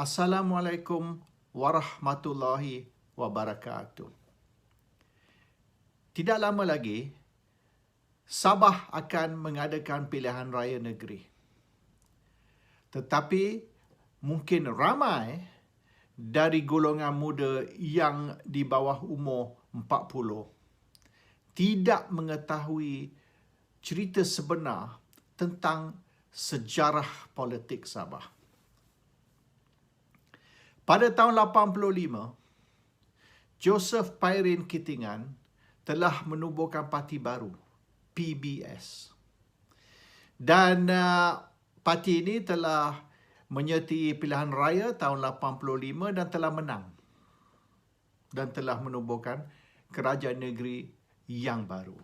Assalamualaikum warahmatullahi wabarakatuh. Tidak lama lagi, Sabah akan mengadakan pilihan raya negeri. Tetapi mungkin ramai dari golongan muda yang di bawah umur 40 tidak mengetahui cerita sebenar tentang sejarah politik Sabah. Pada tahun 85, Joseph Pairin Kittingan telah menubuhkan parti baru, PBS. Dan parti ini telah menyertai pilihan raya tahun 85 dan telah menang. Dan telah menubuhkan kerajaan negeri yang baru.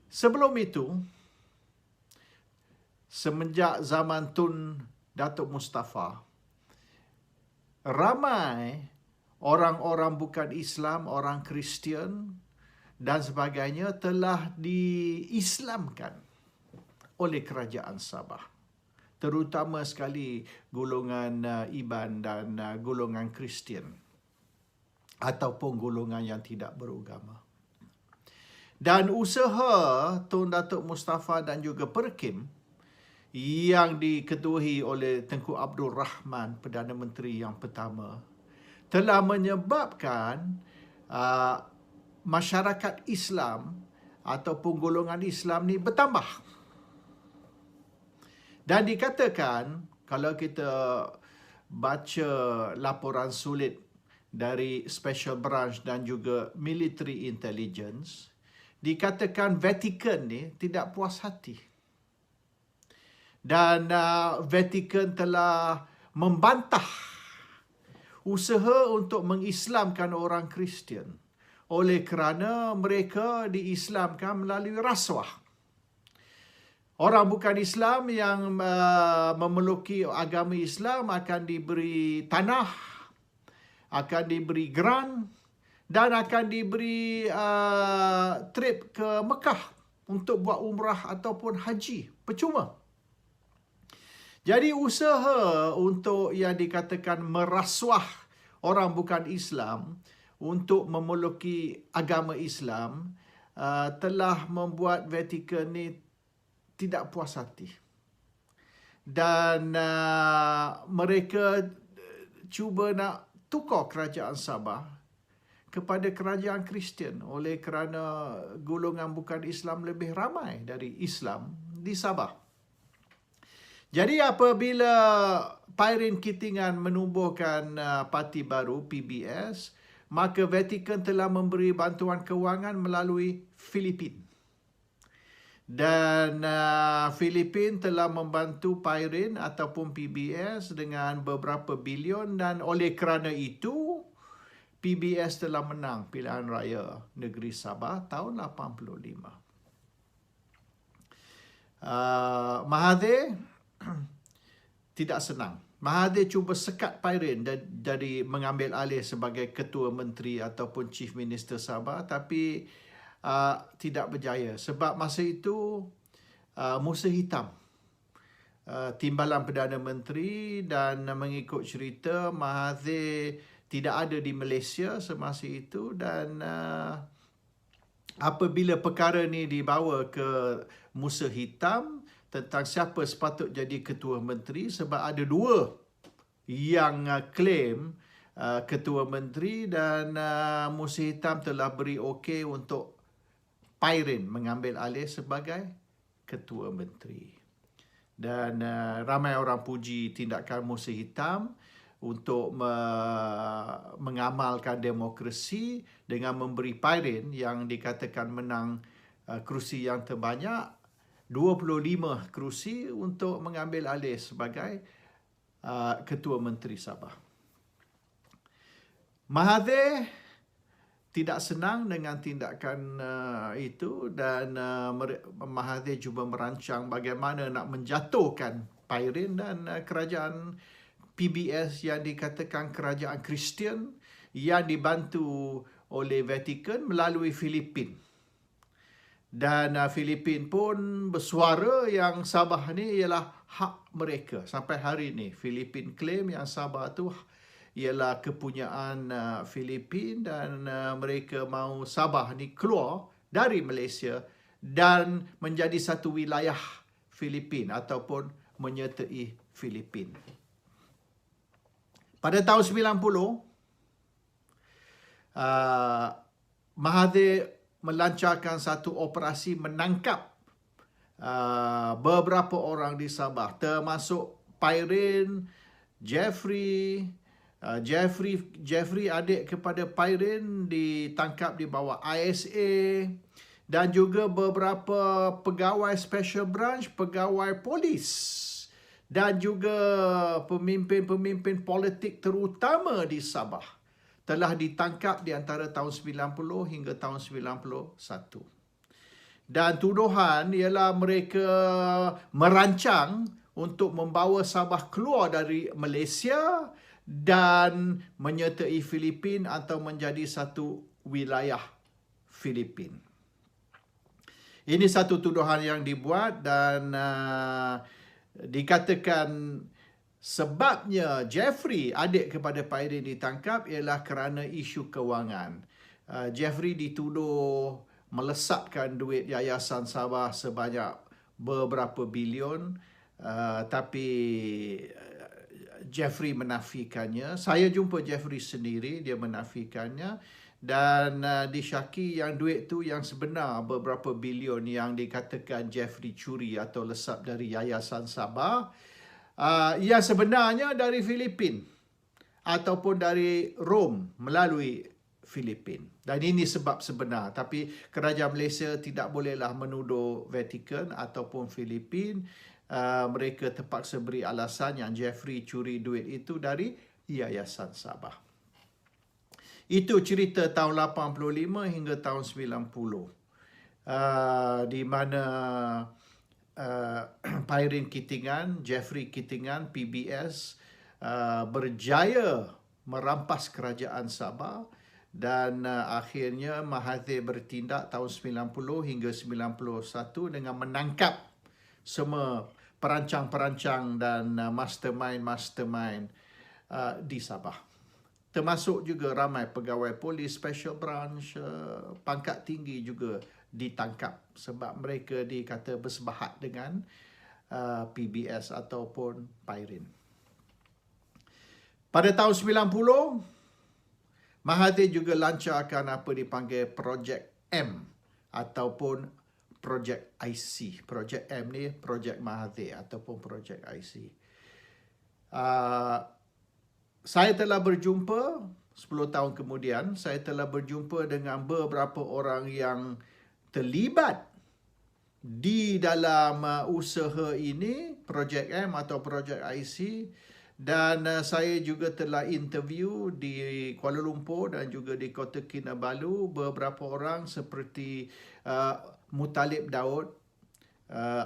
Sebelum itu, semenjak zaman Tun Datuk Mustafa, ramai orang-orang bukan Islam, orang Kristian dan sebagainya telah diislamkan oleh kerajaan Sabah. Terutama sekali golongan Iban dan golongan Kristian ataupun golongan yang tidak beragama. Dan usaha Tun Datuk Mustafa dan juga Perkim yang diketuai oleh Tengku Abdul Rahman, Perdana Menteri yang pertama, telah menyebabkan masyarakat Islam ataupun golongan Islam ni bertambah. Dan dikatakan, kalau kita baca laporan sulit dari Special Branch dan juga Military Intelligence, dikatakan Vatican ni tidak puas hati. Dan Vatican telah membantah usaha untuk mengislamkan orang Kristian oleh kerana mereka diislamkan melalui rasuah. Orang bukan Islam yang memeluki agama Islam akan diberi tanah, akan diberi grant dan akan diberi trip ke Mekah untuk buat umrah ataupun haji percuma. Jadi usaha untuk yang dikatakan merasuah orang bukan Islam untuk memeluki agama Islam telah membuat Vatican ni tidak puas hati. Dan mereka cuba nak tukar kerajaan Sabah kepada kerajaan Kristian oleh kerana golongan bukan Islam lebih ramai dari Islam di Sabah. Jadi apabila Pairin Kittingan menubuhkan parti baru PBS, maka Vatican telah memberi bantuan kewangan melalui Filipina. Dan Filipina telah membantu Pairin ataupun PBS dengan beberapa bilion dan oleh kerana itu PBS telah menang pilihan raya negeri Sabah tahun 85. Mahathir tidak senang. Mahathir cuba sekat Pairin dari mengambil alih sebagai Ketua Menteri ataupun Chief Minister Sabah, tapi tidak berjaya. Sebab masa itu Musa Hitam timbalan Perdana Menteri dan mengikut cerita Mahathir tidak ada di Malaysia semasa itu dan apabila perkara ni dibawa ke Musa Hitam tentang siapa sepatut jadi Ketua Menteri, sebab ada dua yang claim Ketua Menteri dan Musa Hitam telah beri okey untuk Pairin mengambil alih sebagai Ketua Menteri. Dan ramai orang puji tindakan Musa Hitam untuk mengamalkan demokrasi dengan memberi Pairin yang dikatakan menang kerusi yang terbanyak 25 kerusi untuk mengambil alih sebagai Ketua Menteri Sabah. Mahathir tidak senang dengan tindakan itu dan Mahathir cuba merancang bagaimana nak menjatuhkan Pairin dan kerajaan PBS yang dikatakan kerajaan Kristian yang dibantu oleh Vatican melalui Filipina. Dan Filipin pun bersuara yang Sabah ni ialah hak mereka. Sampai hari ni Filipin claim yang Sabah tu ialah kepunyaan Filipin, dan mereka mahu Sabah ni keluar dari Malaysia dan menjadi satu wilayah Filipin ataupun menyertai Filipin. Pada tahun 90, Mahathir melancarkan satu operasi menangkap beberapa orang di Sabah, termasuk Pairin, Jeffrey adik kepada Pairin ditangkap di bawah ISA, dan juga beberapa pegawai special branch, pegawai polis, dan juga pemimpin-pemimpin politik terutama di Sabah telah ditangkap di antara tahun 90 hingga tahun 91. Dan tuduhan ialah mereka merancang untuk membawa Sabah keluar dari Malaysia dan menyertai Filipin atau menjadi satu wilayah Filipin. Ini satu tuduhan yang dibuat, dan dikatakan sebabnya Jeffrey, adik kepada Pairin, ditangkap ialah kerana isu kewangan. Jeffrey dituduh melesatkan duit Yayasan Sabah sebanyak beberapa bilion, tapi Jeffrey menafikannya. Saya jumpa Jeffrey sendiri, dia menafikannya, dan disyaki yang duit tu yang sebenar beberapa bilion yang dikatakan Jeffrey curi atau lesap dari Yayasan Sabah, yang sebenarnya dari Filipin ataupun dari Rom melalui Filipin. Dan ini sebab sebenar. Tapi kerajaan Malaysia tidak bolehlah menuduh Vatican ataupun Filipin. Mereka terpaksa beri alasan yang Jeffrey curi duit itu dari Yayasan Sabah. Itu cerita tahun 85 hingga tahun 90. Di mana Pairin Kitingan, Jeffrey Kitingan, PBS berjaya merampas kerajaan Sabah, dan akhirnya Mahathir bertindak tahun 90 hingga 91 dengan menangkap semua perancang-perancang dan mastermind di Sabah. Termasuk juga ramai pegawai polis, special branch, pangkat tinggi juga ditangkap sebab mereka dikata bersebahat dengan PBS ataupun Pairin. Pada tahun 90, Mahathir juga lancarkan apa dipanggil Projek M ataupun Projek IC. Projek M ni Projek Mahathir ataupun Projek IC. Saya telah berjumpa 10 tahun kemudian, saya telah berjumpa dengan beberapa orang yang terlibat di dalam usaha ini, Projek M atau Projek IC, dan saya juga telah interview di Kuala Lumpur dan juga di Kota Kinabalu beberapa orang seperti Muttalib Daud.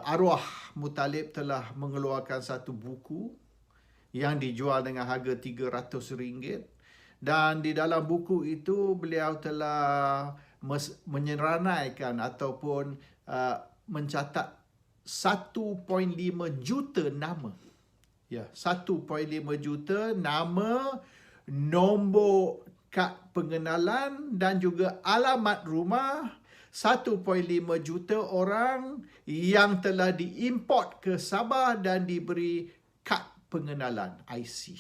Arwah Muttalib telah mengeluarkan satu buku yang dijual dengan harga RM300, dan di dalam buku itu beliau telah menyeranaikan ataupun mencatat 1.5 juta nama. Ya, 1.5 juta nama, nombor kad pengenalan dan juga alamat rumah. 1.5 juta orang yang telah diimport ke Sabah dan diberi kad pengenalan IC.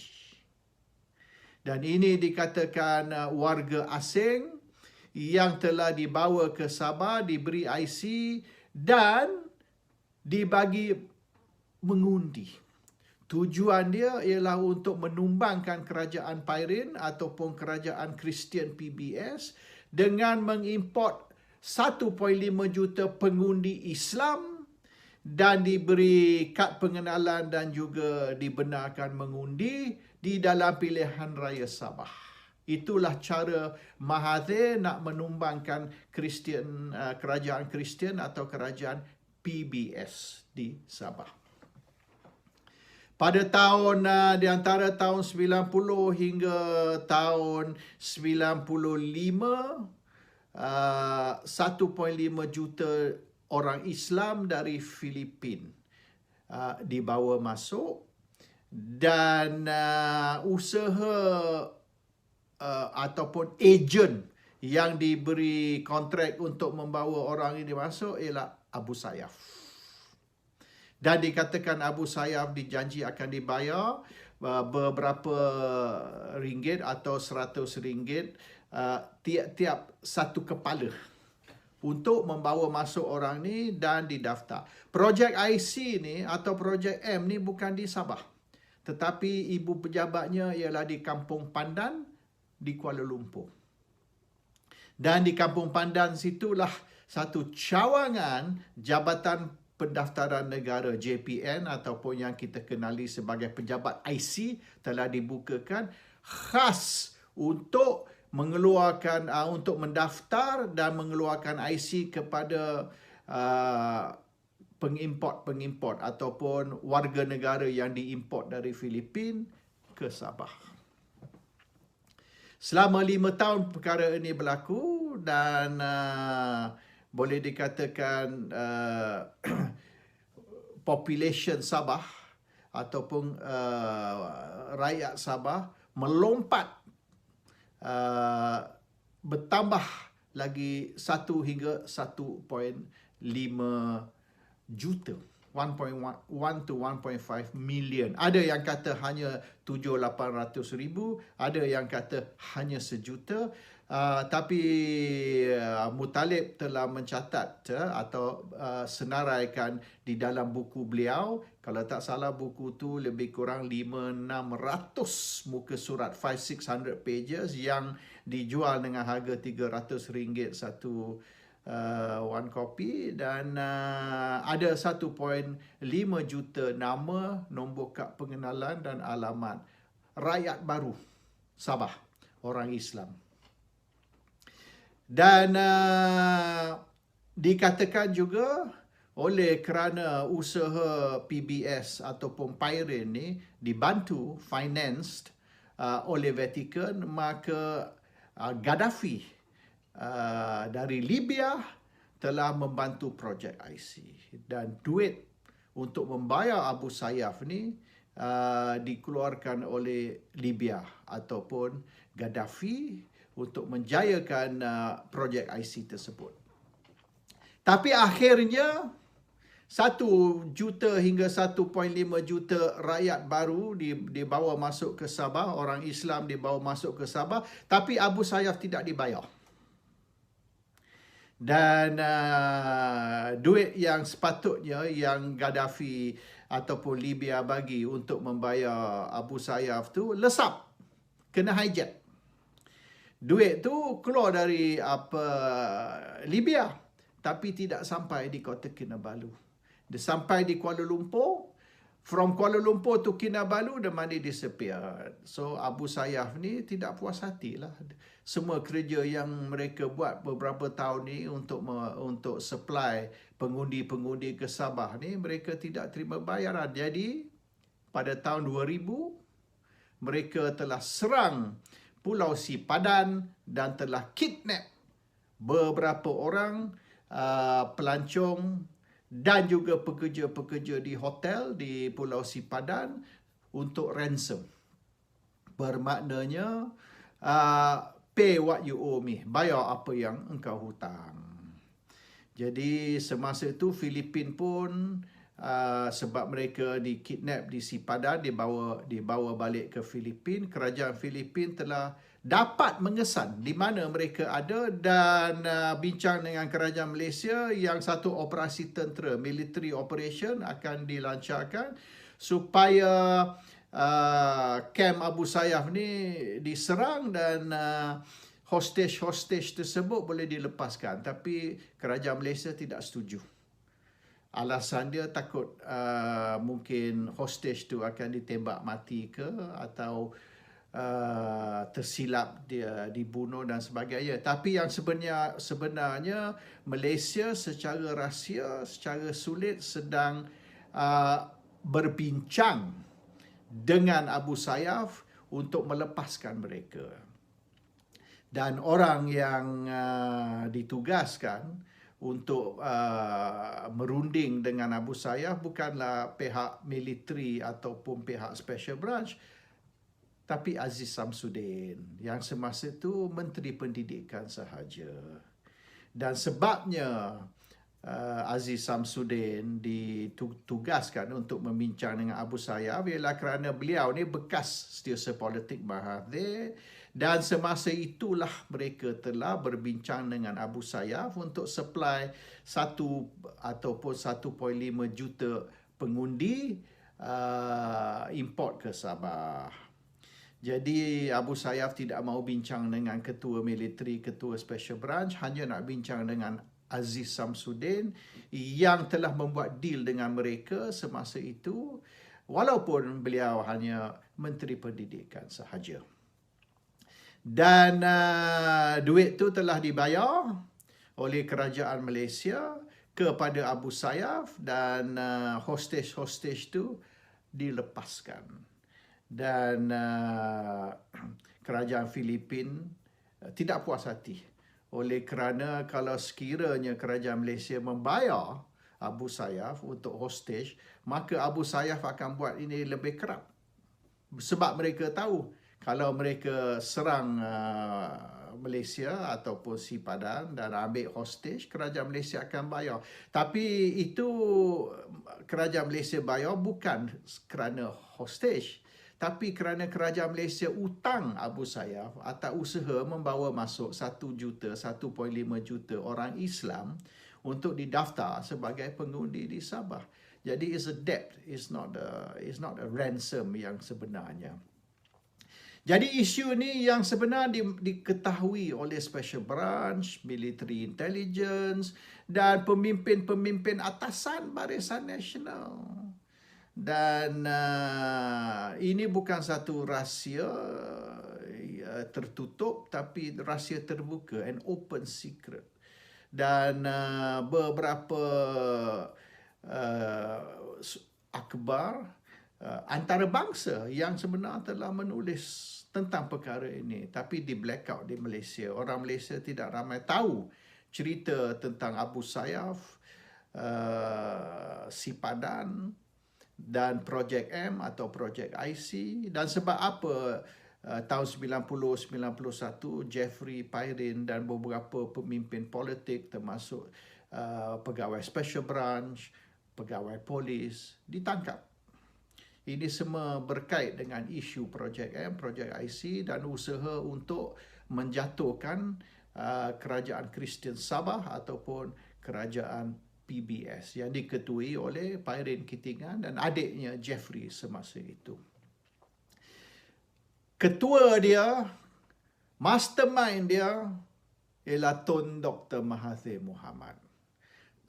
Dan ini dikatakan warga asing yang telah dibawa ke Sabah, diberi IC dan dibagi mengundi. Tujuan dia ialah untuk menumbangkan kerajaan Pairin ataupun kerajaan Kristian PBS dengan mengimport 1.5 juta pengundi Islam dan diberi kad pengenalan dan juga dibenarkan mengundi di dalam pilihan raya Sabah. Itulah cara Mahathir nak menumbangkan kerajaan Kristian atau kerajaan PBS di Sabah. Pada tahun di antara tahun 90 hingga tahun 95, 1.5 juta orang Islam dari Filipina dibawa masuk, dan usaha ataupun ejen yang diberi kontrak untuk membawa orang ini masuk ialah Abu Sayyaf. Dan dikatakan Abu Sayyaf dijanji akan dibayar beberapa ringgit atau RM100 tiap-tiap satu kepala untuk membawa masuk orang ni dan didaftar. Projek IC ni atau Projek M ni bukan di Sabah, tetapi ibu pejabatnya ialah di Kampung Pandan di Kuala Lumpur. Dan di Kampung Pandan situlah satu cawangan Jabatan Pendaftaran Negara JPN ataupun yang kita kenali sebagai Pejabat IC telah dibukakan khas untuk mengeluarkan untuk mendaftar dan mengeluarkan IC kepada pengimport ataupun warga negara yang diimport dari Filipina ke Sabah. Selama 5 tahun perkara ini berlaku dan boleh dikatakan population Sabah ataupun rakyat Sabah melompat bertambah lagi 1 hingga 1.5 juta. 1.1 to 1.5 million. Ada yang kata hanya 700-800 ribu, ada yang kata hanya 1 juta. Tapi Muttalib telah mencatat atau senaraikan di dalam buku beliau, kalau tak salah buku tu lebih kurang 500-600 muka surat, 500-600 pages yang dijual dengan harga RM300 satu one copy, dan ada 1.5 juta nama, nombor kad pengenalan dan alamat rakyat baru Sabah, orang Islam. Dan dikatakan juga oleh kerana usaha PBS ataupun Pairin ni dibantu, financed oleh Vatican, maka Gaddafi dari Libya telah membantu projek IC, dan duit untuk membayar Abu Sayyaf ni dikeluarkan oleh Libya ataupun Gaddafi untuk menjayakan projek IC tersebut. Tapi akhirnya 1 juta hingga 1.5 juta rakyat baru dibawa masuk ke Sabah, orang Islam dibawa masuk ke Sabah, tapi Abu Sayyaf tidak dibayar. Dan duit yang sepatutnya yang Gaddafi ataupun Libya bagi untuk membayar Abu Sayyaf tu lesap, kena hijack. Duit tu keluar dari Libya, tapi tidak sampai di Kota Kinabalu. Dia sampai di Kuala Lumpur. From Kuala Lumpur to Kinabalu, the money disappeared. So Abu Sayyaf ni tidak puas hati lah. Semua kerja yang mereka buat beberapa tahun ni untuk supply pengundi-pengundi ke Sabah ni, mereka tidak terima bayaran. Jadi pada tahun 2000 mereka telah serang Pulau Sipadan dan telah kidnap beberapa orang pelancong dan juga pekerja-pekerja di hotel di Pulau Sipadan untuk ransom. Bermaknanya pay what you owe me, bayar apa yang engkau hutang. Jadi semasa itu Filipina pun sebab mereka dikidnap di Sipadan, dibawa balik ke Filipina, kerajaan Filipina telah dapat mengesan di mana mereka ada dan bincang dengan kerajaan Malaysia yang satu operasi tentera, military operation akan dilancarkan supaya kem Abu Sayyaf ni diserang dan hostage tersebut boleh dilepaskan. Tapi kerajaan Malaysia tidak setuju. Alasan dia takut mungkin hostage tu akan ditembak mati ke atau tersilap dia dibunuh dan sebagainya. Tapi yang sebenarnya Malaysia secara rahsia, secara sulit sedang berbincang dengan Abu Sayyaf untuk melepaskan mereka. Dan orang yang ditugaskan untuk merunding dengan Abu Sayyaf bukanlah pihak militeri ataupun pihak special branch, tapi Aziz Samsudin yang semasa itu Menteri Pendidikan sahaja. Dan sebabnya Aziz Samsudin ditugaskan untuk membincang dengan Abu Sayyaf ialah kerana beliau ni bekas setiausaha politik Mahathir, dan semasa itulah mereka telah berbincang dengan Abu Sayyaf untuk supply 1 ataupun 1.5 juta pengundi import ke Sabah. Jadi Abu Sayyaf tidak mahu bincang dengan ketua militeri, ketua special branch, hanya nak bincang dengan Aziz Samsudin yang telah membuat deal dengan mereka semasa itu, walaupun beliau hanya Menteri Pendidikan sahaja. Dan duit tu telah dibayar oleh kerajaan Malaysia kepada Abu Sayyaf, dan hostage-hostage tu dilepaskan. Dan kerajaan Filipin tidak puas hati oleh kerana kalau sekiranya kerajaan Malaysia membayar Abu Sayyaf untuk hostage, maka Abu Sayyaf akan buat ini lebih kerap. Sebab mereka tahu kalau mereka serang Malaysia ataupun Sipadan dan ambil hostage, kerajaan Malaysia akan bayar. Tapi itu kerajaan Malaysia bayar bukan kerana hostage, tapi kerana kerajaan Malaysia utang Abu Sayyaf atas usaha membawa masuk 1 juta, 1.5 juta orang Islam untuk didaftar sebagai pengundi di Sabah. Jadi it's a debt, it's not a ransom yang sebenarnya. Jadi isu ni yang sebenar diketahui oleh Special Branch, Military Intelligence dan pemimpin-pemimpin atasan Barisan Nasional. Dan ini bukan satu rahsia tertutup, tapi rahsia terbuka, an open secret. Dan beberapa akhbar antarabangsa yang sebenar telah menulis tentang perkara ini, tapi di blackout di Malaysia. Orang Malaysia tidak ramai tahu cerita tentang Abu Sayyaf, Sipadan dan Projek M atau Projek IC, dan sebab apa tahun 90-91 Jeffrey Pairin dan beberapa pemimpin politik termasuk pegawai special branch, pegawai polis ditangkap. Ini semua berkait dengan isu Projek M, Projek IC dan usaha untuk menjatuhkan kerajaan Kristian Sabah ataupun kerajaan PBS yang diketuai oleh Pairin Kitingan dan adiknya Jeffrey semasa itu. Ketua dia, mastermind dia ialah Tun Dr. Mahathir Mohamad.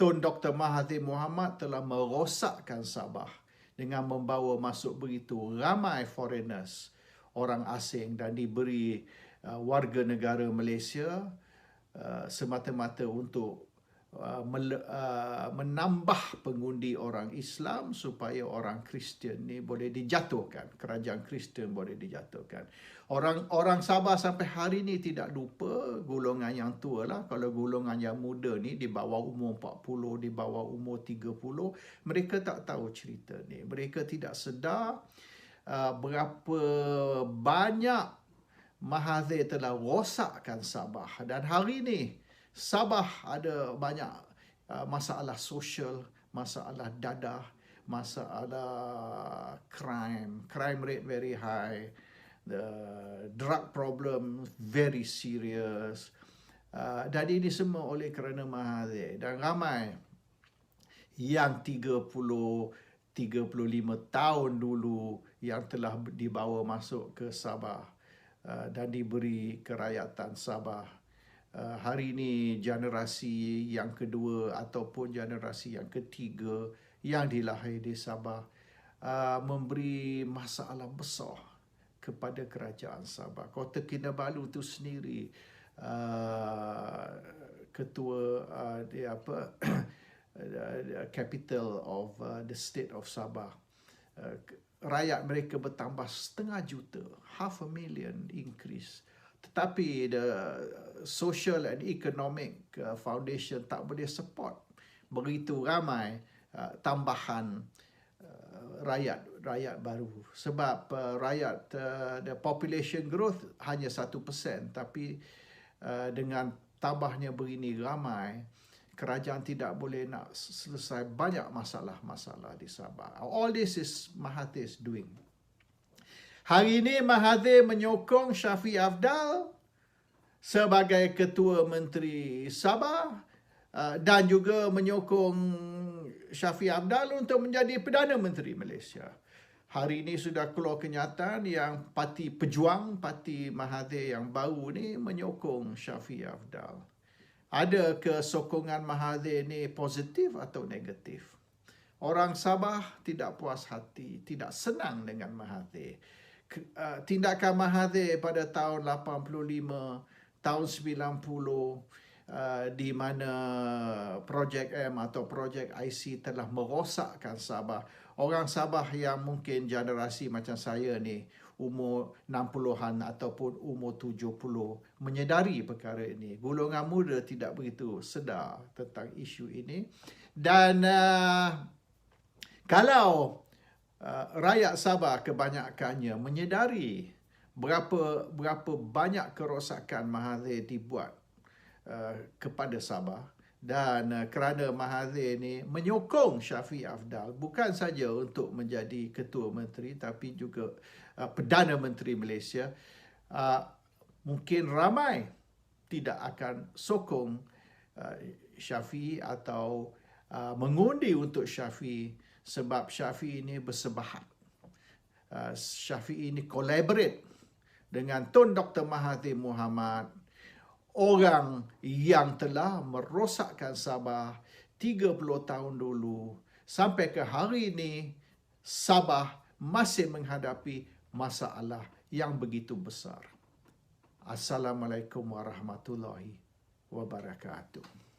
Tun Dr. Mahathir Mohamad telah merosakkan Sabah dengan membawa masuk begitu ramai foreigners, orang asing, dan diberi warga negara Malaysia semata-mata untuk menambah pengundi orang Islam supaya orang Kristian ni boleh dijatuhkan, kerajaan Kristian boleh dijatuhkan. Orang Sabah sampai hari ni tidak lupa, golongan yang tua lah, kalau golongan yang muda ni di bawah umur 40, di bawah umur 30, mereka tak tahu cerita ni. Mereka tidak sedar berapa banyak Mahathir telah rosakkan Sabah. Dan hari ni Sabah ada banyak masalah sosial, masalah dadah, masalah crime rate very high, the drug problem very serious. Dan ini semua oleh kerana Mahathir. Dan ramai yang 30-35 tahun dulu yang telah dibawa masuk ke Sabah dan diberi kerakyatan Sabah, hari ini generasi yang kedua ataupun generasi yang ketiga yang dilahir di Sabah memberi masalah besar kepada kerajaan Sabah. Kota Kinabalu itu sendiri, ketua capital of the state of Sabah, rakyat mereka bertambah 500,000, 500,000 increase. tetapi the social and economic foundation tak boleh support begitu ramai tambahan rakyat baru, sebab the population growth hanya 1%, tapi dengan tambahnya begini ramai, kerajaan tidak boleh nak selesai banyak masalah-masalah di Sabah. All this is Mahathir is doing. Hari ini Mahathir menyokong Shafie Apdal sebagai Ketua Menteri Sabah dan juga menyokong Shafie Apdal untuk menjadi Perdana Menteri Malaysia. Hari ini sudah keluar kenyataan yang Parti Pejuang, Parti Mahathir yang baru ni menyokong Shafie Apdal. Ada ke sokongan Mahathir ni positif atau negatif? Orang Sabah tidak puas hati, tidak senang dengan Mahathir. Tindakan Mahathir pada tahun 85, tahun 90, di mana projek M atau projek IC telah merosakkan Sabah. Orang Sabah yang mungkin generasi macam saya ni, umur 60-an ataupun umur 70, menyedari perkara ini. Golongan muda tidak begitu sedar tentang isu ini. Dan kalau rakyat Sabah kebanyakannya menyedari berapa banyak kerosakan Mahathir dibuat kepada Sabah, dan kerana Mahathir ni menyokong Shafie Apdal bukan saja untuk menjadi Ketua Menteri tapi juga Perdana Menteri Malaysia, mungkin ramai tidak akan sokong Shafie atau mengundi untuk Shafie, sebab Shafie ini bersebahat. Shafie ini collaborate dengan Tun Dr. Mahathir Mohamad, orang yang telah merosakkan Sabah 30 tahun dulu. Sampai ke hari ini, Sabah masih menghadapi masalah yang begitu besar. Assalamualaikum warahmatullahi wabarakatuh.